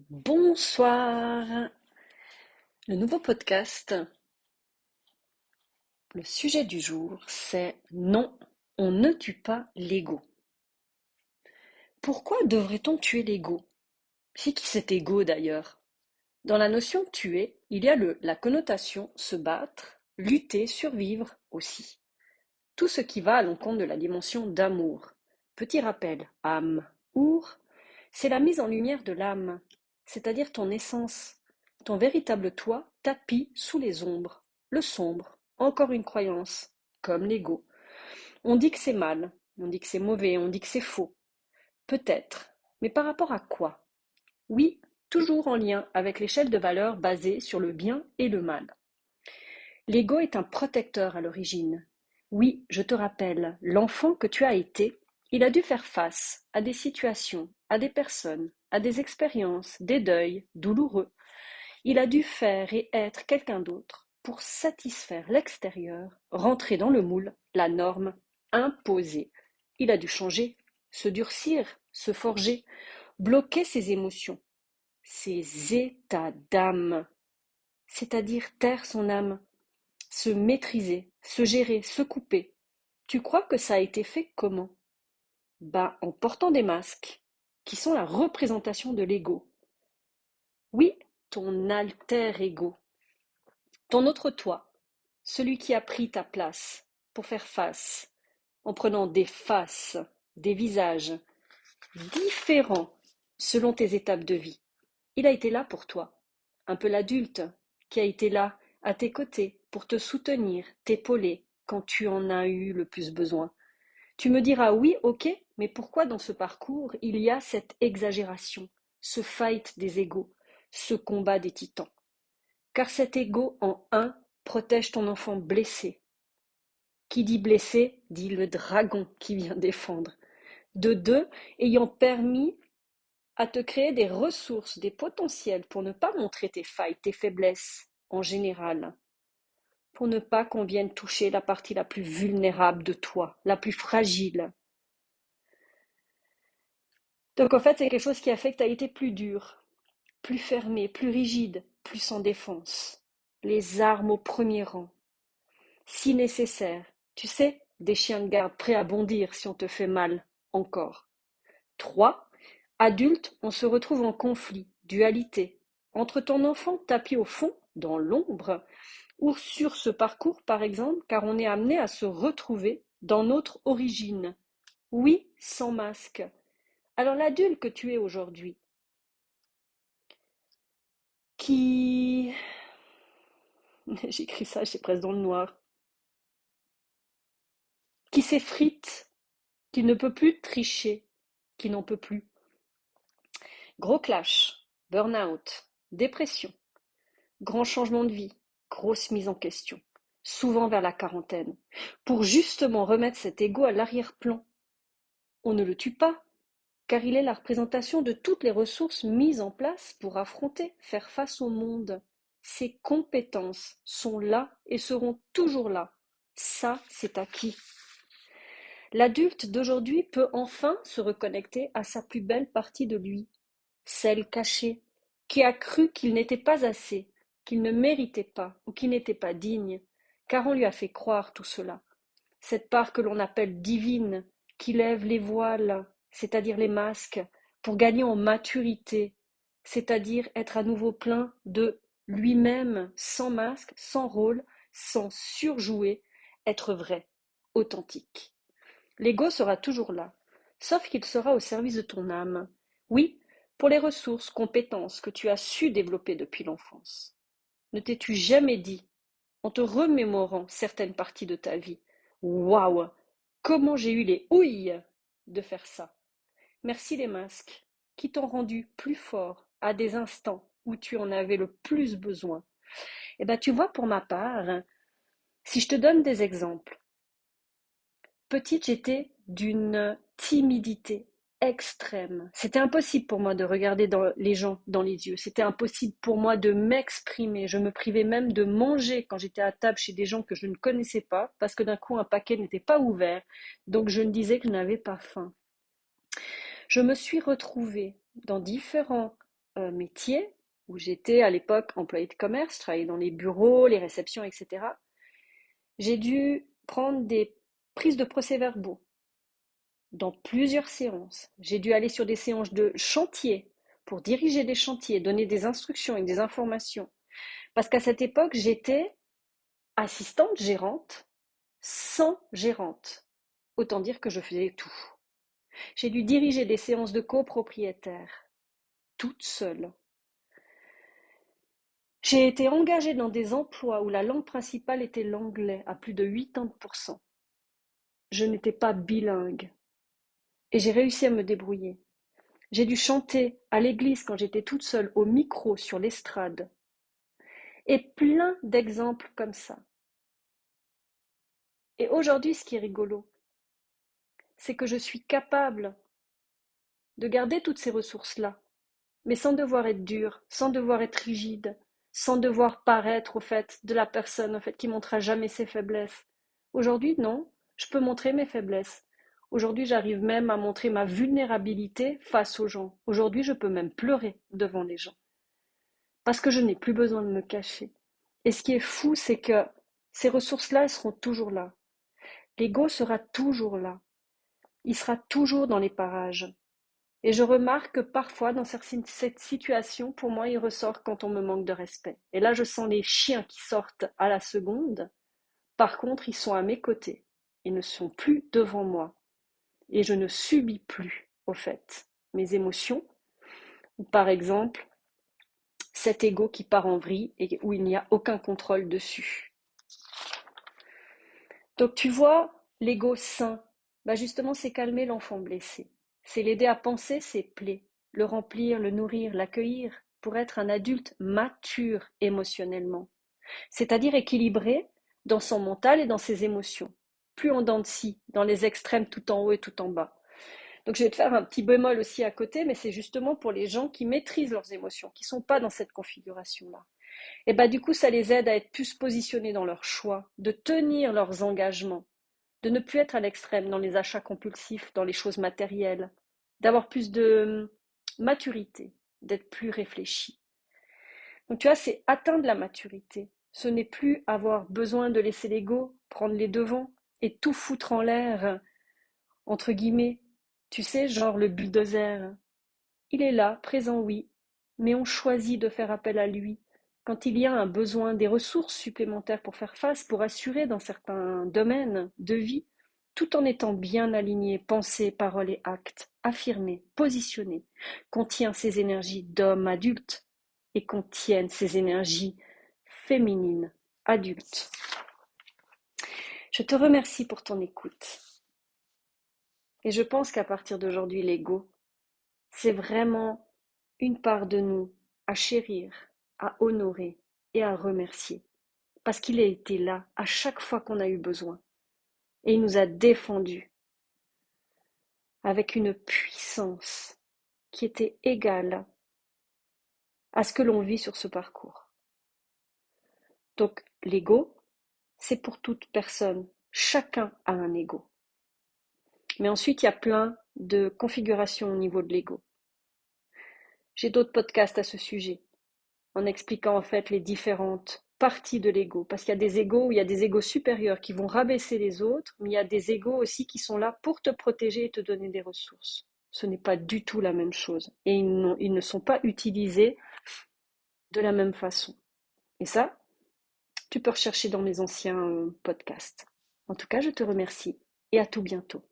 Bonsoir. Le nouveau podcast, le sujet du jour, c'est non, on ne tue pas l'ego. Pourquoi devrait-on tuer l'ego? C'est qui cet ego d'ailleurs? Dans la notion tuer, il y a la connotation se battre, lutter, survivre aussi. Tout ce qui va à l'encontre de la dimension d'amour. Petit rappel, âme, our, c'est la mise en lumière de l'âme, c'est-à-dire ton essence, ton véritable toi tapis sous les ombres, le sombre, encore une croyance, comme l'ego. On dit que c'est mal, on dit que c'est mauvais, on dit que c'est faux. Peut-être, mais par rapport à quoi? Oui, toujours en lien avec l'échelle de valeurs basée sur le bien et le mal. L'ego est un protecteur à l'origine. Oui, je te rappelle, l'enfant que tu as été, il a dû faire face à des situations, à des personnes, à des expériences, des deuils douloureux. Il a dû faire et être quelqu'un d'autre pour satisfaire l'extérieur, rentrer dans le moule, la norme, imposée. Il a dû changer, se durcir, se forger, bloquer ses émotions, ses états d'âme, c'est-à-dire taire son âme, se maîtriser, se gérer, se couper. Tu crois que ça a été fait comment? Ben, en portant des masques, qui sont la représentation de l'ego. Oui, ton alter ego, ton autre toi, celui qui a pris ta place pour faire face, en prenant des faces, des visages différents selon tes étapes de vie. Il a été là pour toi, un peu l'adulte qui a été là à tes côtés pour te soutenir, t'épauler quand tu en as eu le plus besoin. Tu me diras oui, ok, mais pourquoi dans ce parcours il y a cette exagération, ce fight des égos, ce combat des titans? Car cet ego en un protège ton enfant blessé. Qui dit blessé dit le dragon qui vient défendre. De deux, ayant permis à te créer des ressources, des potentiels pour ne pas montrer tes failles, tes faiblesses en général, pour ne pas qu'on vienne toucher la partie la plus vulnérable de toi, la plus fragile. Donc en fait, c'est quelque chose qui a fait que tu as été plus dur, plus fermé, plus rigide, plus sans défense. Les armes au premier rang, si nécessaire. Tu sais, des chiens de garde prêts à bondir si on te fait mal, encore. 3. Adulte, on se retrouve en conflit, dualité, entre ton enfant tapis au fond, dans l'ombre, ou sur ce parcours, par exemple, car on est amené à se retrouver dans notre origine. Oui, sans masque. Alors l'adulte que tu es aujourd'hui, qui... J'écris ça, j'ai presque dans le noir. Qui s'effrite, qui ne peut plus tricher, qui n'en peut plus. Gros clash, burn-out, dépression, grand changement de vie, grosse mise en question, souvent vers la quarantaine, pour justement remettre cet ego à l'arrière-plan. On ne le tue pas, car il est la représentation de toutes les ressources mises en place pour affronter, faire face au monde. Ses compétences sont là et seront toujours là. Ça, c'est acquis. L'adulte d'aujourd'hui peut enfin se reconnecter à sa plus belle partie de lui, celle cachée, qui a cru qu'il n'était pas assez, qu'il ne méritait pas ou qu'il n'était pas digne, car on lui a fait croire tout cela. Cette part que l'on appelle divine, qui lève les voiles, c'est-à-dire les masques, pour gagner en maturité, c'est-à-dire être à nouveau plein de lui-même, sans masque, sans rôle, sans surjouer, être vrai, authentique. L'ego sera toujours là, sauf qu'il sera au service de ton âme. Oui, pour les ressources, compétences que tu as su développer depuis l'enfance. Ne t'es-tu jamais dit, en te remémorant certaines parties de ta vie, waouh, comment j'ai eu les houilles de faire ça. Merci les masques qui t'ont rendu plus fort à des instants où tu en avais le plus besoin. Eh bien, tu vois, pour ma part, si je te donne des exemples, petite, j'étais d'une timidité extrême. C'était impossible pour moi de regarder les gens dans les yeux. C'était impossible pour moi de m'exprimer. Je me privais même de manger quand j'étais à table chez des gens que je ne connaissais pas, parce que d'un coup, un paquet n'était pas ouvert. Donc, je me disais que je n'avais pas faim. Je me suis retrouvée dans différents métier, où j'étais à l'époque employée de commerce, je travaillais dans les bureaux, les réceptions, etc., j'ai dû prendre des prises de procès-verbaux dans plusieurs séances. J'ai dû aller sur des séances de chantier pour diriger des chantiers, donner des instructions et des informations. Parce qu'à cette époque, j'étais assistante gérante sans gérante. Autant dire que je faisais tout. J'ai dû diriger des séances de copropriétaires, toute seule. J'ai été engagée dans des emplois où la langue principale était l'anglais à plus de 80%. Je n'étais pas bilingue et j'ai réussi à me débrouiller. J'ai dû chanter à l'église quand j'étais toute seule au micro sur l'estrade. Et plein d'exemples comme ça. Et aujourd'hui, ce qui est rigolo, c'est que je suis capable de garder toutes ces ressources-là, mais sans devoir être dure, sans devoir être rigide, sans devoir paraître au fait de la personne au fait qui montrera jamais ses faiblesses. Aujourd'hui, non, je peux montrer mes faiblesses. Aujourd'hui, j'arrive même à montrer ma vulnérabilité face aux gens. Aujourd'hui, je peux même pleurer devant les gens parce que je n'ai plus besoin de me cacher. Et ce qui est fou, c'est que ces ressources-là, elles seront toujours là. L'ego sera toujours là. Il sera toujours dans les parages. Et je remarque que parfois, dans cette situation, pour moi, il ressort quand on me manque de respect. Et là, je sens les chiens qui sortent à la seconde. Par contre, ils sont à mes côtés. Ils ne sont plus devant moi. Et je ne subis plus, au fait, mes émotions. Ou par exemple, cet ego qui part en vrille et où il n'y a aucun contrôle dessus. Donc tu vois, l'ego sain, bah justement, c'est calmer l'enfant blessé. C'est l'aider à penser ses plaies, le remplir, le nourrir, l'accueillir pour être un adulte mature émotionnellement, c'est-à-dire équilibré dans son mental et dans ses émotions, plus en dents de scie, dans les extrêmes tout en haut et tout en bas. Donc je vais te faire un petit bémol aussi à côté, mais c'est justement pour les gens qui maîtrisent leurs émotions, qui ne sont pas dans cette configuration-là. Et bah du coup, ça les aide à être plus positionnés dans leurs choix, de tenir leurs engagements, de ne plus être à l'extrême dans les achats compulsifs, dans les choses matérielles, d'avoir plus de maturité, d'être plus réfléchi. Donc tu vois, c'est atteindre la maturité. Ce n'est plus avoir besoin de laisser l'ego prendre les devants et tout foutre en l'air, entre guillemets. Tu sais, genre le bulldozer. Il est là, présent, oui, mais on choisit de faire appel à lui quand il y a un besoin, des ressources supplémentaires pour faire face, pour assurer dans certains domaines de vie, tout en étant bien aligné, pensée, parole et acte, affirmé, positionné, contient ses énergies d'homme adulte et contiennent ses énergies féminines adultes. Je te remercie pour ton écoute. Et je pense qu'à partir d'aujourd'hui, l'ego, c'est vraiment une part de nous à chérir, à honorer et à remercier. Parce qu'il a été là à chaque fois qu'on a eu besoin. Et il nous a défendus avec une puissance qui était égale à ce que l'on vit sur ce parcours. Donc l'ego, c'est pour toute personne. Chacun a un ego. Mais ensuite, il y a plein de configurations au niveau de l'ego. J'ai d'autres podcasts à ce sujet, en expliquant en fait les différentes parties de l'ego. Parce qu'il y a des égos où il y a des égos supérieurs qui vont rabaisser les autres, mais il y a des égos aussi qui sont là pour te protéger et te donner des ressources. Ce n'est pas du tout la même chose. Et ils ne sont pas utilisés de la même façon. Et ça, tu peux rechercher dans mes anciens podcasts. En tout cas, je te remercie et à tout bientôt.